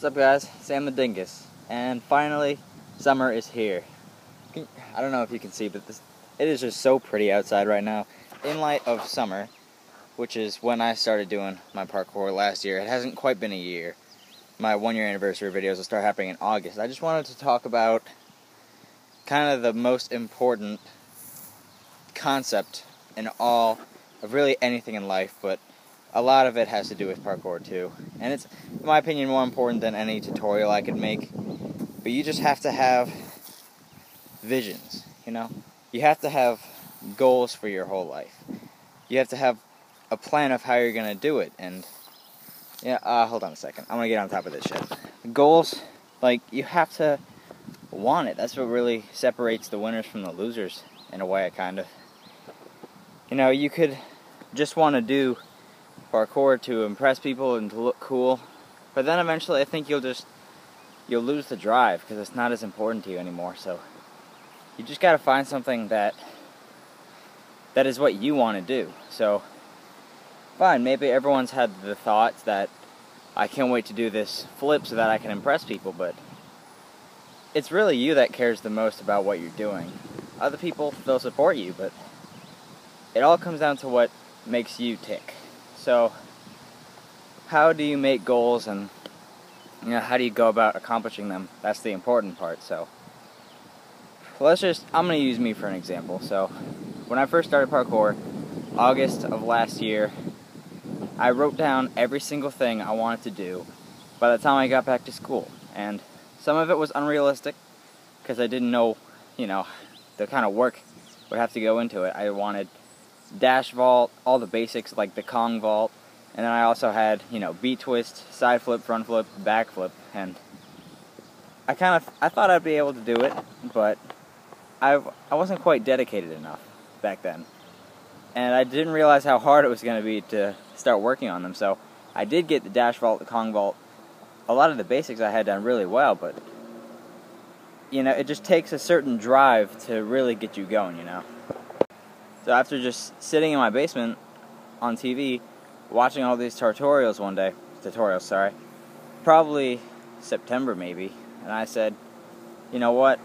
What's up, guys? Davethdingus, and finally summer is here. I don't know if you can see, but it is just so pretty outside right now. In light of summer, which is when I started doing my parkour last year, it hasn't quite been a year. My 1-year anniversary videos will start happening in August. I just wanted to talk about kind of the most important concept in all of really anything in life, but a lot of it has to do with parkour too. And it's, in my opinion, more important than any tutorial I could make. But you just have to have visions, you know? You have to have goals for your whole life. You have to have a plan of how you're going to do it. And, yeah, hold on a second. I'm going to get on top of this shit. Goals, like, you have to want it. That's what really separates the winners from the losers, in a way, kind of. You know, you could just want to do parkour to impress people and to look cool, but then eventually I think you'll lose the drive because it's not as important to you anymore. So you just got to find something that is what you want to do. So fine, maybe everyone's had the thoughts that I can't wait to do this flip so that I can impress people, but it's really you that cares the most about what you're doing. Other people, they'll support you, but it all comes down to what makes you tick. So, how do you make goals, and how do you go about accomplishing them? That's the important part. So, I'm going to use me for an example. So, when I first started parkour, August of last year, I wrote down every single thing I wanted to do by the time I got back to school. And some of it was unrealistic, because I didn't know, the kind of work would have to go into it. I wanted dash vault, all the basics like the Kong vault, and then I also had, beat twist, side flip, front flip, back flip, and I thought I'd be able to do it, but I wasn't quite dedicated enough back then, and I didn't realize how hard it was going to be to start working on them. So I did get the dash vault, the Kong vault, a lot of the basics I had done really well, but it just takes a certain drive to really get you going, So after just sitting in my basement on TV, watching all these tutorials one day, probably September maybe, and I said, you know what,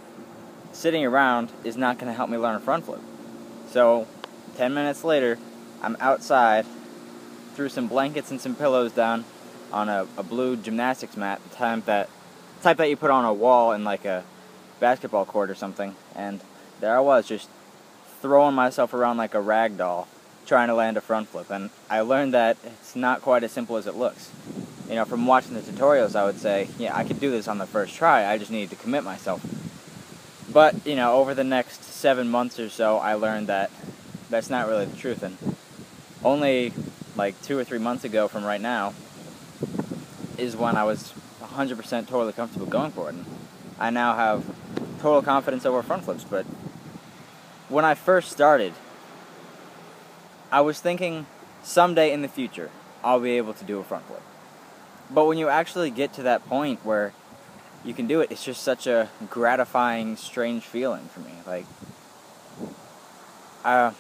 sitting around is not going to help me learn a front flip. So 10 minutes later, I'm outside, threw some blankets and some pillows down on a blue gymnastics mat, the type that you put on a wall in like a basketball court or something, and there I was, just throwing myself around like a rag doll, trying to land a front flip. And I learned that it's not quite as simple as it looks. From watching the tutorials, I would say, yeah, I could do this on the first try, I just needed to commit myself. But, over the next 7 months or so, I learned that that's not really the truth. And only like 2 or 3 months ago from right now is when I was 100% totally comfortable going for it. And I now have total confidence over front flips. But when I first started, I was thinking someday in the future I'll be able to do a front flip. But when you actually get to that point where you can do it, it's just such a gratifying, strange feeling for me. Like,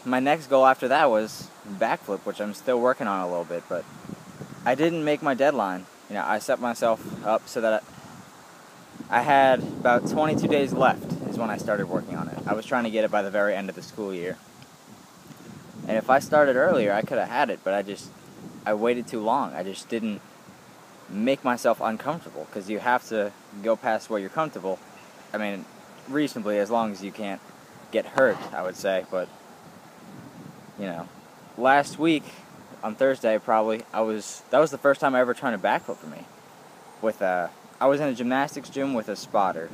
my next goal after that was backflip, which I'm still working on a little bit, but I didn't make my deadline. I set myself up so that I had about 22 days left is when I started working on it. I was trying to get it by the very end of the school year. And if I started earlier, I could have had it, but I waited too long. I just didn't make myself uncomfortable, because you have to go past where you're comfortable. I mean, reasonably, as long as you can't get hurt, I would say. But, last week, on Thursday probably, that was the first time I ever tried a backflip for me. I was in a gymnastics gym with a spotter,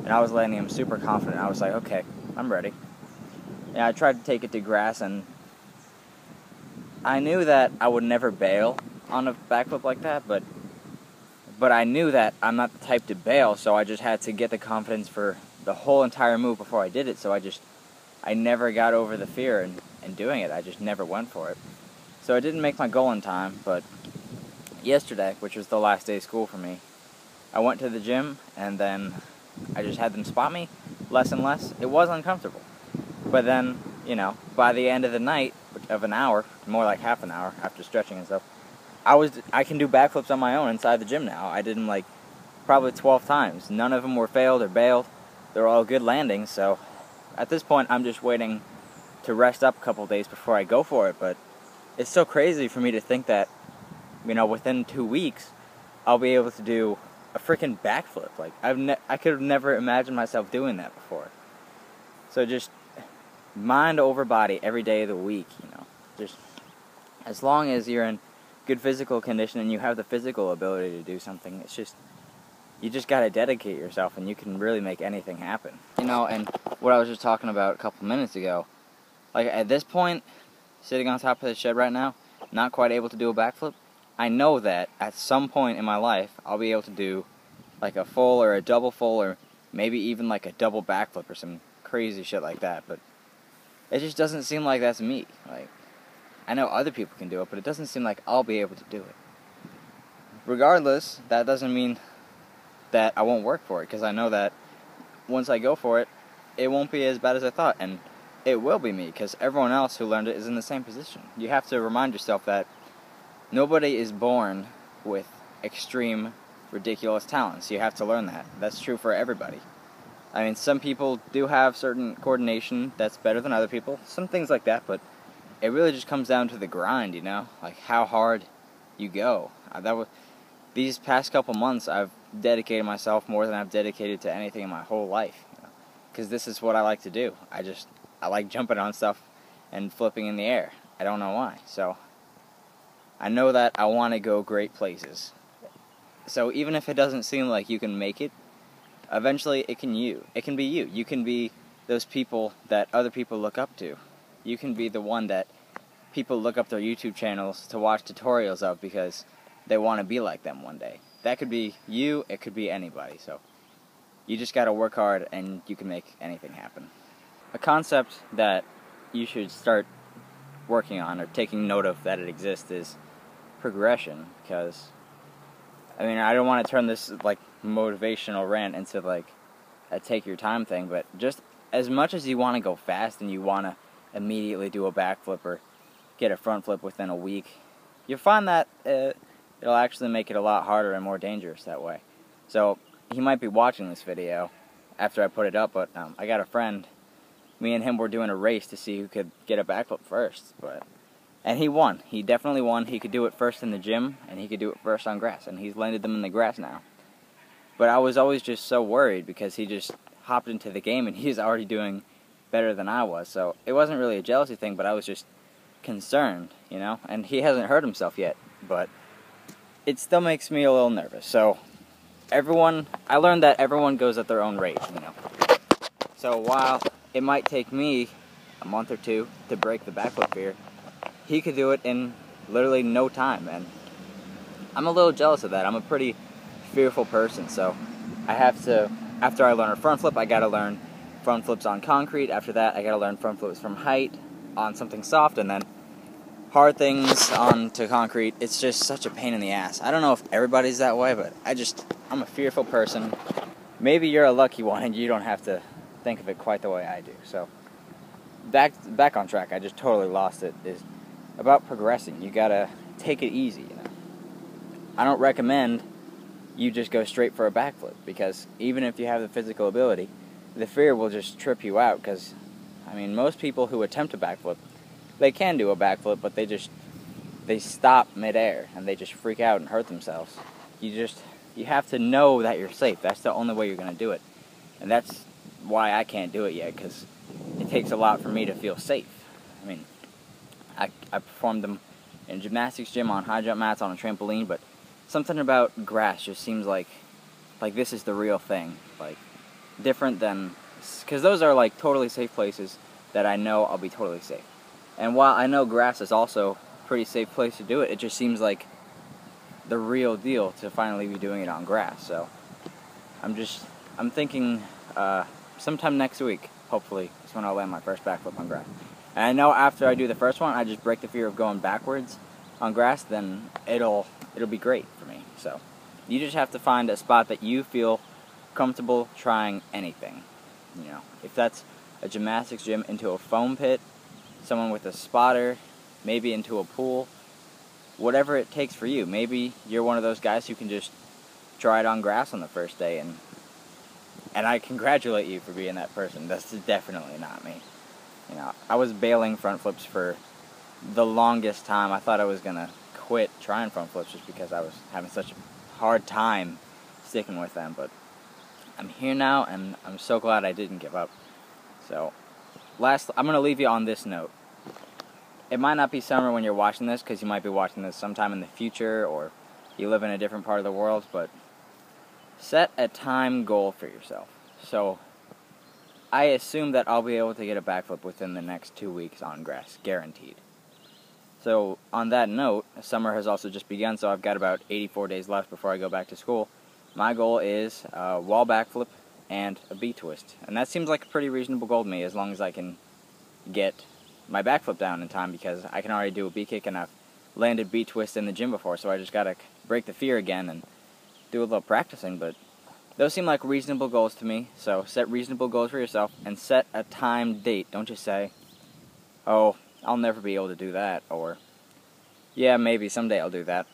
and I was landing him super confident. I was like, okay, I'm ready. And I tried to take it to grass, and I knew that I would never bail on a backflip like that, but I knew that I'm not the type to bail, so I just had to get the confidence for the whole entire move before I did it. So I never got over the fear in doing it. I just never went for it. So I didn't make my goal in time, but yesterday, which was the last day of school for me, I went to the gym, and then I just had them spot me less and less. It was uncomfortable. But then, by the end of the night, of an hour, more like half an hour after stretching and stuff, I can do backflips on my own inside the gym now. I did them like probably 12 times. None of them were failed or bailed. They're all good landings, so at this point I'm just waiting to rest up a couple days before I go for it. But it's so crazy for me to think that, you know, within 2 weeks I'll be able to do a freaking backflip. Like, I could have never imagined myself doing that before. So just mind over body every day of the week, you know. Just as long as you're in good physical condition and you have the physical ability to do something, it's just, you just gotta dedicate yourself and you can really make anything happen. You know, and what I was just talking about a couple minutes ago, like at this point, sitting on top of the shed right now, not quite able to do a backflip, I know that at some point in my life, I'll be able to do like a full or a double full or maybe even like a double backflip or some crazy shit like that, but it just doesn't seem like that's me. Like, I know other people can do it, but it doesn't seem like I'll be able to do it. Regardless, that doesn't mean that I won't work for it, because I know that once I go for it, it won't be as bad as I thought, and it will be me, because everyone else who learned it is in the same position. You have to remind yourself that nobody is born with extreme, ridiculous talents. You have to learn that. That's true for everybody. I mean, some people do have certain coordination that's better than other people, some things like that, but it really just comes down to the grind, you know? Like, how hard you go. These past couple months, I've dedicated myself more than I've dedicated to anything in my whole life. Because this is what I like to do. I like jumping on stuff and flipping in the air. I don't know why. So, I know that I want to go great places. So even if it doesn't seem like you can make it, eventually it can be you. You can be those people that other people look up to. You can be the one that people look up their YouTube channels to watch tutorials of because they want to be like them one day. That could be you, it could be anybody. So you just got to work hard and you can make anything happen. A concept that you should start working on or taking note of that it exists is progression, because I mean, I don't want to turn this like motivational rant into like a take your time thing, but just as much as you want to go fast and you want to immediately do a backflip or get a front flip within a week, you'll find that it'll actually make it a lot harder and more dangerous that way. So he might be watching this video after I put it up, but I got a friend, me and him were doing a race to see who could get a backflip first, and he won. He definitely won. He could do it first in the gym, and he could do it first on grass, and he's landed them in the grass now. But I was always just so worried because he just hopped into the game, and he's already doing better than I was. So it wasn't really a jealousy thing, but I was just concerned, you know? And he hasn't hurt himself yet, but it still makes me a little nervous. So I learned that everyone goes at their own rate, you know? So while it might take me a month or two to break the backflip fear, he could do it in literally no time, and I'm a little jealous of that. I'm a pretty fearful person, so I have to, after I learn a front flip, I gotta learn front flips on concrete. After that, I gotta learn front flips from height on something soft, and then hard things onto concrete. It's just such a pain in the ass. I don't know if everybody's that way, but I'm a fearful person. Maybe you're a lucky one and you don't have to think of it quite the way I do. So back on track. I just totally lost it. Is about progressing. You gotta take it easy, you know. I don't recommend you just go straight for a backflip, because even if you have the physical ability, the fear will just trip you out, because, I mean, most people who attempt a backflip, they can do a backflip, but they stop midair, and they just freak out and hurt themselves. You have to know that you're safe. That's the only way you're gonna do it. And that's why I can't do it yet, because it takes a lot for me to feel safe. I mean, I performed them in a gymnastics gym on high jump mats on a trampoline, but something about grass just seems like this is the real thing. Like, different than, because those are like totally safe places that I know I'll be totally safe. And while I know grass is also a pretty safe place to do it, it just seems like the real deal to finally be doing it on grass. So I'm thinking sometime next week, hopefully, is when I'll land my first backflip on grass. And I know after I do the first one, I just break the fear of going backwards on grass, then it'll be great for me. So you just have to find a spot that you feel comfortable trying anything. You know, if that's a gymnastics gym, into a foam pit, someone with a spotter, maybe into a pool, whatever it takes for you. Maybe you're one of those guys who can just try it on grass on the first day, and I congratulate you for being that person. That's definitely not me. You know, I was bailing front flips for the longest time. I thought I was gonna quit trying front flips just because I was having such a hard time sticking with them, but I'm here now, and I'm so glad I didn't give up. So, I'm gonna leave you on this note. It might not be summer when you're watching this, because you might be watching this sometime in the future, or you live in a different part of the world, but set a time goal for yourself. So, I assume that I'll be able to get a backflip within the next 2 weeks on grass, guaranteed. So, on that note, summer has also just begun, so I've got about 84 days left before I go back to school. My goal is a wall backflip and a B-twist. And that seems like a pretty reasonable goal to me, as long as I can get my backflip down in time, because I can already do a B-kick and I've landed B-twist in the gym before, so I just gotta break the fear again and do a little practicing. But those seem like reasonable goals to me, so set reasonable goals for yourself and set a time date. Don't just say, oh, I'll never be able to do that, or yeah, maybe someday I'll do that.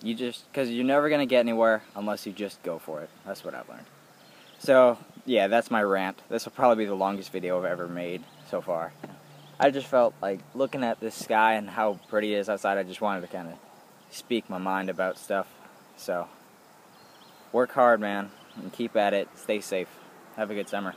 Because you're never going to get anywhere unless you just go for it. That's what I've learned. So, yeah, that's my rant. This will probably be the longest video I've ever made so far. I just felt like looking at this sky and how pretty it is outside, I just wanted to kind of speak my mind about stuff. So, work hard, man, and keep at it. Stay safe. Have a good summer.